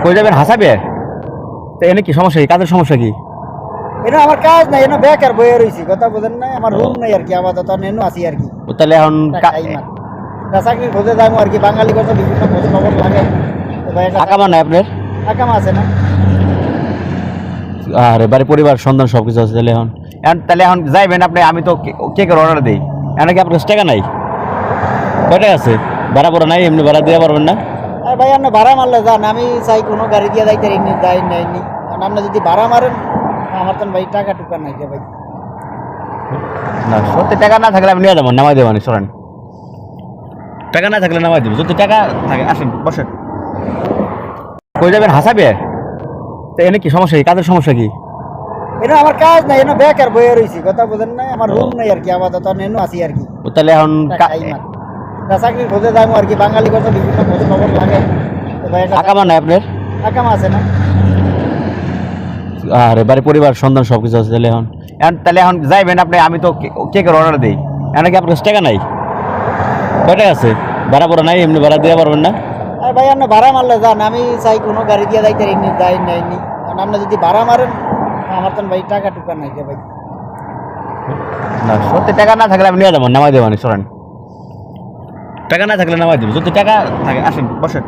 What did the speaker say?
কই যাবেন হাসাবে? তো এনে কি সমস্যা কি? কাজের সমস্যা কি? এটা আমার কাজ নাই, এটা বেকার বয়ে রইছি, কথা বুঝেন না? আমার রুম নাই আর কি, আপাতত এনে আছি আর কি। ও তাহলে এখন চাকরি খোঁজে যাবো আর কি, বাঙালি কথা বিভিন্ন খোঁজ খবর লাগে। তো ভাই একটা আকামা নাই আপনার? আকাম আছে না? আরে বাড়ি পরিবার সন্তান সবকিছু আছে তাহলে এখন যাইবেন আপনি? আমি তো কেকের অর্ডার দিই, এখন কি আপনার কাছে টাকা নাই? কয়টা আছে? ভাড়া পড়া নাই, এমনি ভাড়া দিয়ে পারবেন না? আর ভাই আপনি ভাড়া মারলে যান, আমি চাই কোনো গাড়ি দিয়ে যাইতে এমনি যাই নাইনি। কারণ আপনি যদি ভাড়া মারেন, আমার তো ভাই টাকা টুকা নাই রে ভাই। না সত্যি টাকা না থাকলে আমি নিয়ে যাবো, নামাই দেবো না সরেন। টাকা না থাকলে নামাই দেবো, যদি টাকা থাকে আসেন বসেন। কই যাবেন হাসাবে? তো এনে কি সমস্যা কি? কাজের সমস্যা কি? এটা আমার কাজ নাই, এটা বেকার বয়ে রইছি, কথা বুঝেন না? আমার রুম নাই আর কি, আপাতত এনে আছি আর কি। ও তাহলে এখন চাকরি খোঁজে যাবো আর কি, বাঙালি কথা বিভিন্ন খোঁজ খবর লাগে। তো ভাই একটা আকামা নাই আপনার? আকাম আছে না? আরে বাড়ি পরিবার সন্তান সবকিছু আছে তাহলে এখন যাইবেন আপনি? আমি তো কেকের অর্ডার দিই, এখন কি আপনার কাছে টাকা নাই? কয়টা আছে? ভাড়া পড়া নাই, এমনি ভাড়া দিয়ে পারবেন না? আর ভাই আপনি ভাড়া মারলে যান, আমি চাই কোনো গাড়ি দিয়ে যাইতে এমনি যাই নাইনি। কারণ আপনি যদি ভাড়া মারেন, আমার তো ভাই টাকা টুকা নাই রে ভাই। না সত্যি টাকা না থাকলে আমি নিয়ে যাবো, নামাই দেবো না সরেন। টাকা না থাকলে নামাই দেবো, যদি টাকা থাকে আসেন বসেন।